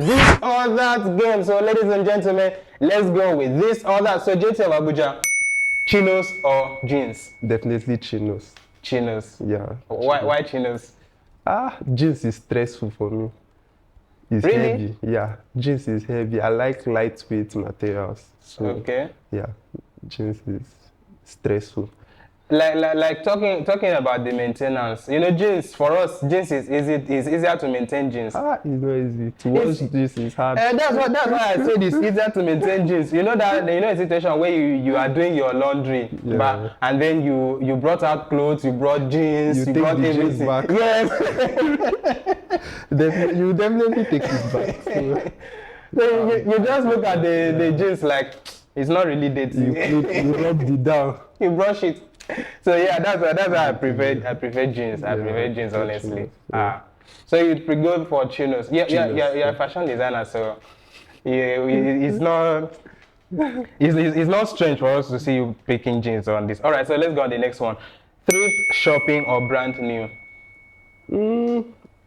This or that game. So, ladies and gentlemen, let's go with this or that. So, JT of Abuja, chinos or jeans? Definitely chinos. Chinos. Yeah. Why chinos? Jeans is stressful for me. It's Really? heavy. Yeah, jeans is heavy. I like lightweight materials. So, Okay. yeah, jeans is stressful. Like talking about the maintenance. You know, jeans for us, jeans is easier to maintain jeans. It's not easy. To wash jeans is hard. That's why I said it's easier to maintain jeans. You know a situation where you are doing your laundry, Yeah. and then you brought out clothes, you brought jeans, you take brought the everything. jeans back. Yes. You definitely take it back. So you just look at the jeans like it's not really dirty. You rub it down. You brush it. So yeah, that's why I prefer jeans. I prefer jeans honestly. Yeah. So you go for chinos. You're a fashion designer, so it's not it's not strange for us to see you picking jeans on this. All right, so let's go on the next one. Thrift shopping or brand new?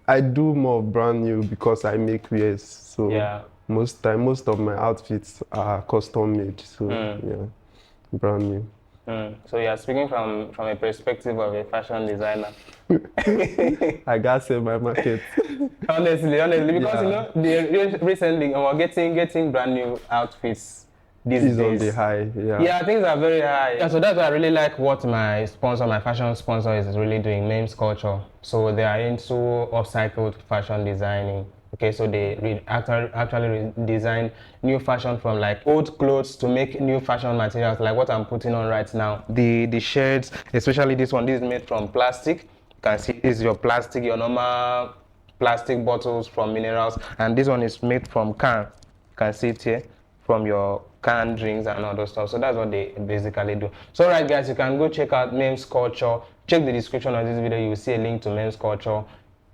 I do more brand new because I make wears. So Yeah. most of my outfits are custom made. So yeah, brand new. So you are speaking from a perspective of a fashion designer. I gotta sell my market. honestly, because you know, recently we're getting brand new outfits these It's days. on the high. Yeah. Yeah, things are very high. Yeah, so that's why I really like what my fashion sponsor is really doing, Memes Culture. So they are into upcycled fashion designing. Okay, so they actually design new fashion from like old clothes to make new fashion materials, like what I'm putting on right now. The shirts, especially this one, this is made from plastic. You can see this is your plastic, your normal plastic bottles from minerals, and this one is made from can. You can see it here, from your canned drinks and all those stuff. So that's what they basically do. So right guys, you can go check out Memes Culture. Check the description of this video, you will see a link to Memes Culture.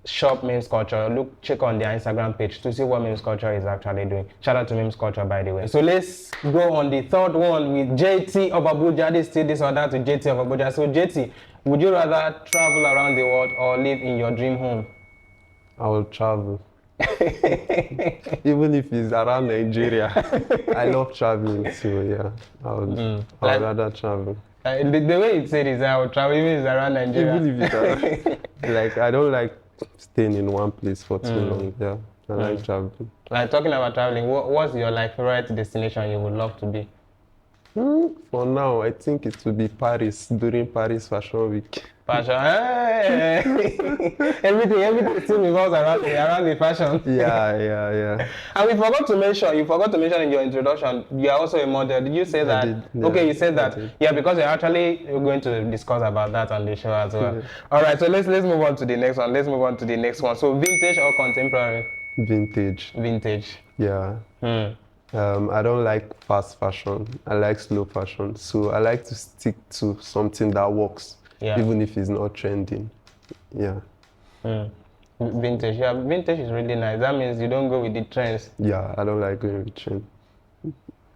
Shop Memes Culture. Check on their Instagram page to see what Memes Culture is actually doing. Shout out to Memes Culture, by the way. So let's go on the third one with JT of Abuja. This or that to JT of Abuja. So JT, would you rather travel around the world or live in your dream home? I will travel. Even if it's around Nigeria. I love traveling, so yeah, I would rather travel. The way it said is I will travel even if it's around Nigeria. Even if it's around, like I don't like staying in one place for too long. Yeah, I like traveling. Like talking about traveling, what's your like favorite destination you would love to be? For now, I think it will be Paris during Paris Fashion Week. Fashion, everything still revolves around the fashion. Yeah. And you forgot to mention in your introduction, you are also a model. Did you say that? I did, yeah, okay, you said that. did. Yeah, because we're going to discuss about that on the show as well. Yeah. All right, so let's move on to the next one. So vintage or contemporary? Vintage. Vintage. Yeah. I don't like fast fashion. I like slow fashion. So I like to stick to something that works, even if it's not trending. Yeah. Vintage. Yeah, vintage is really nice. That means you don't go with the trends. Yeah, I don't like going with trends.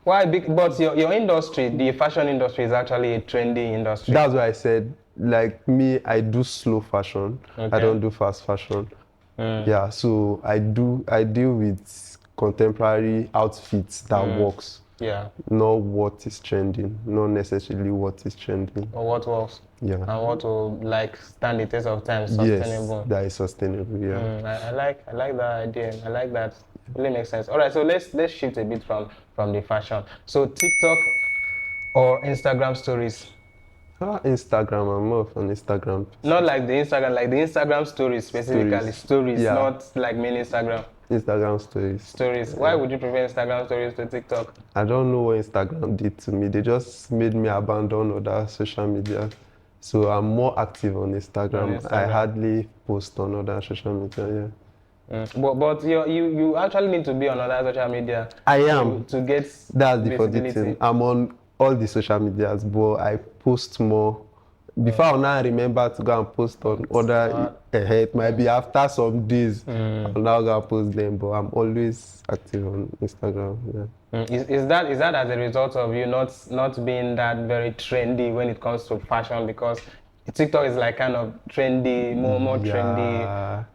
Why? But your industry, the fashion industry, is actually a trendy industry. That's why I said, like me, I do slow fashion. Okay. I don't do fast fashion. Yeah, so I deal with contemporary outfits that works. Yeah. Not what is trending. Not necessarily what is trending. Or what works. Yeah. And what will like stand the test of time, sustainable. Yes, that is sustainable. Yeah. I like that idea. I like that. It really makes sense. All right, so let's shift a bit from the fashion. So TikTok or Instagram stories? Instagram. I'm more of an Instagram person. Not like the Instagram stories specifically. Stories, yeah. Not like main Instagram. Instagram stories. Stories. Why would you prefer Instagram stories to TikTok? I don't know what Instagram did to me. They just made me abandon other social media. So I'm more active on Instagram. I hardly post on other social media. Yeah. But you actually need to be on other social media. I am to get. That's the funny thing. I'm on all the social medias, but I post more. Before I now remember to go and post on other, it might be after some days, I'll now go and post them, but I'm always active on Instagram. Yeah. Is that as a result of you not being that very trendy when it comes to fashion? Because TikTok is like kind of trendy, more trendy.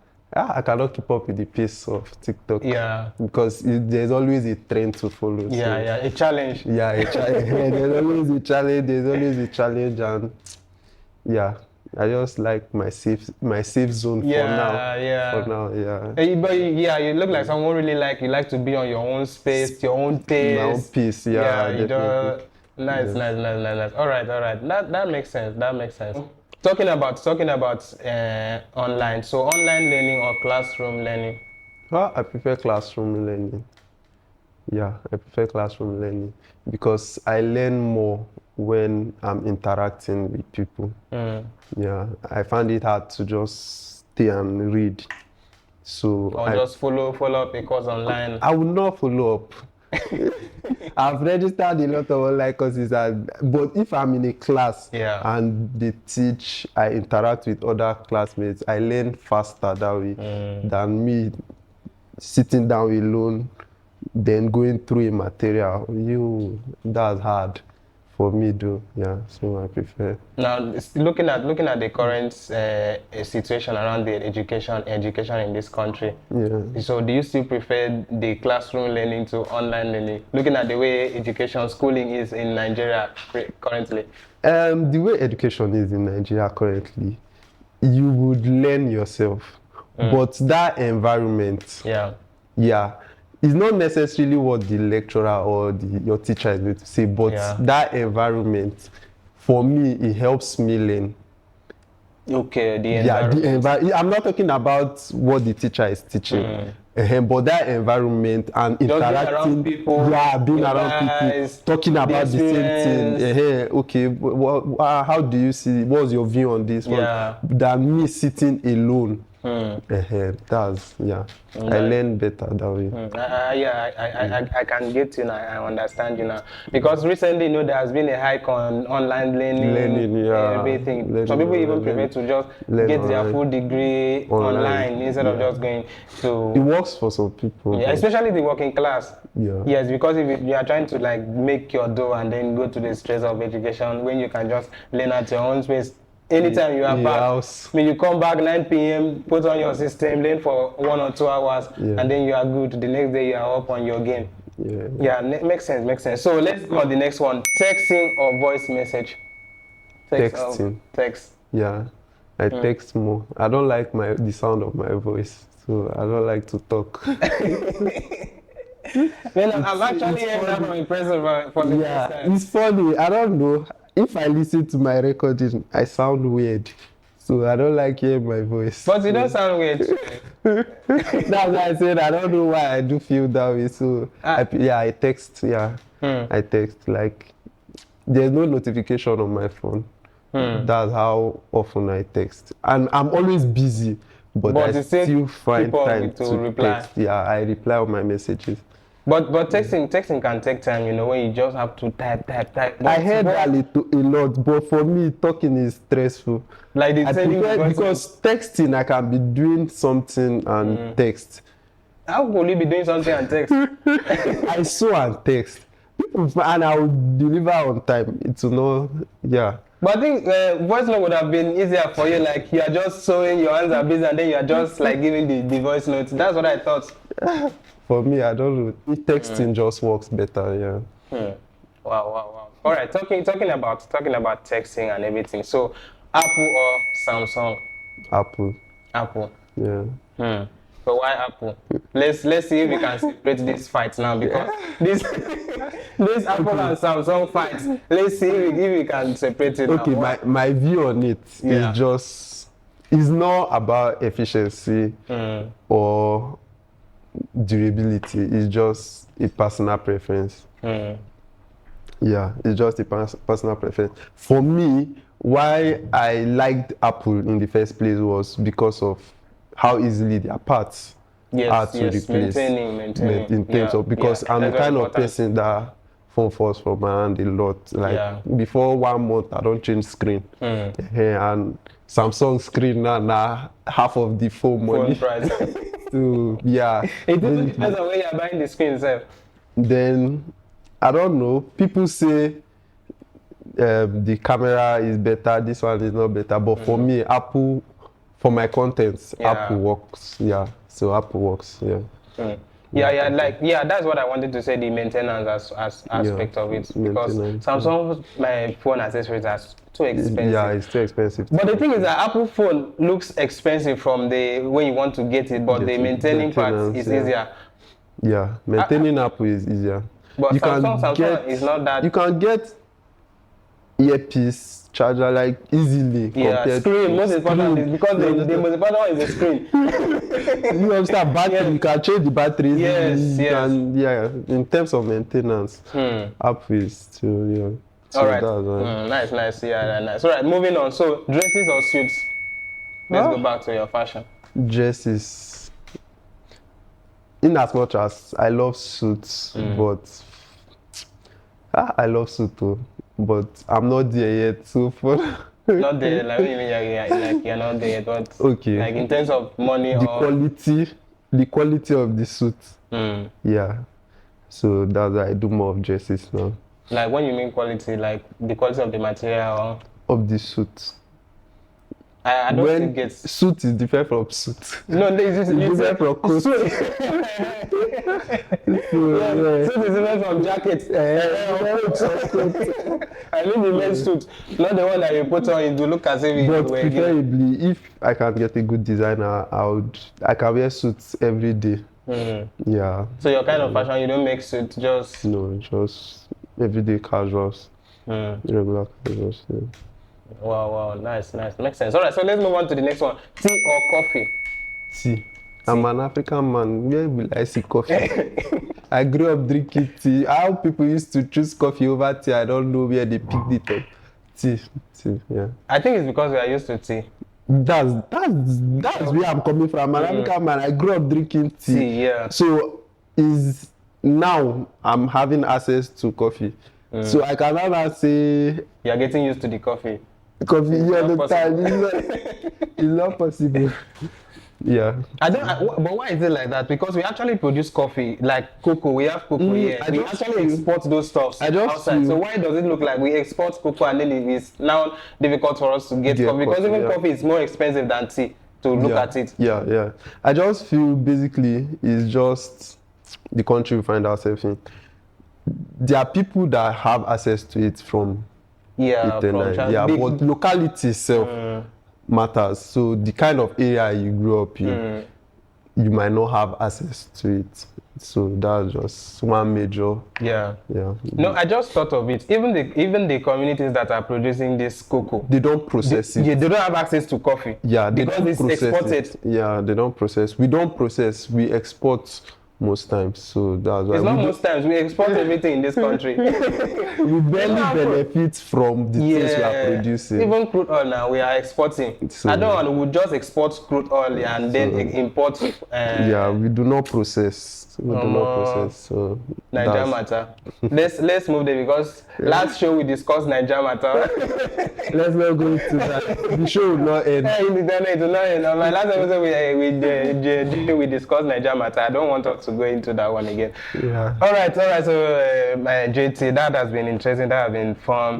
I cannot keep up with the pace of TikTok. Yeah. Because there's always a trend to follow. Yeah, a challenge. Yeah, there's always a challenge. There's always a challenge, and yeah, I just like my safe zone for now. Yeah. For now, yeah. But yeah, you look like someone really like you like to be on your own space, your own pace. My own pace, yeah, you definitely. nice, Yes. nice. All right. That makes sense. That makes sense. Talking about online. So online learning or classroom learning? Well, I prefer classroom learning. Yeah, I prefer classroom learning because I learn more when I'm interacting with people. Yeah, I find it hard to just stay and read. So Or just follow up a course online. I will not follow up. I've registered a lot of online courses, but if I'm in a class and they teach, I interact with other classmates, I learn faster that way than me sitting down alone, then going through a material. That's hard for me though. Yeah, so I prefer. Now, looking at the current situation around the education in this country. Yeah. So, do you still prefer the classroom learning to online learning? Looking at the way schooling is in Nigeria currently. The way education is in Nigeria currently, you would learn yourself, but that environment. Yeah. It's not necessarily what the lecturer or your teacher is going to say, but that environment, for me, it helps me learn. Okay, the environment. I'm not talking about what the teacher is teaching, but that environment and interacting, around people, being around people, talking about the same thing. Okay, how do you see? What's your view on this one? Than me sitting alone. That's I learn better that way. I can get you now. I understand you now because recently, there has been a hike on online learning, everything. Some people even prefer to just get their full degree online instead of just going to. It works for some people, especially the working class. Yes, because if you are trying to like make your dough and then go to the stress of education, when you can just learn at your own space. Anytime you are back, you come back 9 p.m., put on your system, learn for 1 or 2 hours, and then you are good. The next day you are up on your game. Makes sense. So let's go on the next one. Texting or voice message? Texting. Text. Yeah, I text more. I don't like the sound of my voice, so I don't like to talk. I'm actually hearing that from a person for the first time. It's funny. I don't know. If I listen to my recording, I sound weird. So I don't like hearing my voice. But you don't sound weird. That's why I said I don't know why I do feel that way. So I text. I text. Like, there's no notification on my phone. That's how often I text. And I'm always busy, but I still find time to reply. Text. Yeah, I reply on my messages. But texting can take time, when you just have to type. I heard that a lot, but for me, talking is stressful. Like because texting, I can be doing something and text. How will you be doing something and text? I saw and text, and I will deliver on time. It's not, But I think voice note would have been easier for you. Like you are just sewing, your hands are busy, and then you are just like giving the voice notes. That's what I thought. For me, I don't know. Texting just works better, Wow. All right, talking about texting and everything. So, Apple or Samsung? Apple. Yeah. So why Apple? Let's see if we can separate this fight now because this Apple and Samsung fight. Let's see if we can separate it. Okay, my view on it is just it's not about efficiency or durability. It's just a personal preference. It's just a personal preference. For me, why I liked Apple in the first place was because of how easily their parts are to replace. Maintaining. In terms of, because I'm the kind of person that phone falls from my hand a lot. Like before 1 month, I don't change screen. And Samsung screen now half of the phone money. Price. So it even depends on where you're buying the screen itself. Then I don't know. People say the camera is better, this one is not better. But for me, Apple For my contents, Yeah. Apple works. Yeah. So Apple works. Yeah. Yeah, that's what I wanted to say, the maintenance as aspect of it. Because Samsung my phone accessories are too expensive. Yeah, it's too expensive. But the thing is that Apple phone looks expensive from the when you want to get it, but the maintaining part is easier. Yeah, maintaining Apple is easier. But Samsung is not that. You can get earpiece charger like easily. Yeah, screen most important is because the most important one is the screen. You understand battery? You can change the battery. Yes. Yeah. In terms of maintenance, Apple is too. Yeah. So all right. Nice. Yeah, nice. All right, moving on. So dresses or suits? Let's go back to your fashion. Dresses. In as much as I love suits, but I love suit too. But I'm not there yet. So for not there, like you're not there yet. But okay. Like in terms of money the quality of the suit. Yeah. So that's why I do more of dresses now. Like when you mean quality, like the quality of the material of the suit. I don't think it's suit is different from suit. No, it's different from coat. Suit is different from jacket. I mean the men's suit, not the one that you put on to look as if you were. But preferably, if I can get a good designer, I can wear suits every day. Yeah. So your kind of fashion, you don't make suits, just just everyday casuals, regular casuals. Yeah. Wow, nice, makes sense. All right, so let's move on to the next one. Tea or coffee? Tea. I'm an African man. Where will I see coffee? I grew up drinking tea. How people used to choose coffee over tea, I don't know where they picked it up. Tea, yeah. I think it's because we are used to tea. That's where I'm coming from. I'm an African man. I grew up drinking tea. Yeah. So now I'm having access to coffee. So I cannot say you're getting used to the coffee. All the time. It's not possible. Yeah. But why is it like that? Because we actually produce coffee, like cocoa. We have cocoa here. We actually export those stuffs outside. So why does it look like we export cocoa and then it is now difficult for us to get coffee? Because even coffee is more expensive than tea to look at it. Yeah. I just feel basically it's just the country we find ourselves in. There are people that have access to it from but locality itself matters. So the kind of area you grew up in, you might not have access to it. So that's just one major. Yeah. No, I just thought of it. Even the communities that are producing this cocoa, they don't process it. Yeah, they don't have access to coffee. Yeah, they because don't it's process exported. It. Yeah, they don't process. We don't process. We export. Most times, so that's why. It's not most times. We export everything in this country. We barely benefit from the things we are producing. Even crude oil now, we are exporting. So, I don't want to. We just export crude oil and then import. We do not process. So Niger matter. Let's move there because last show we discussed Niger matter. Let's not go into that. The show will not end. It will not end. My last episode we discussed Niger matter. I don't want us to go into that one again. Yeah. All right. So JT, that has been interesting. That has been fun.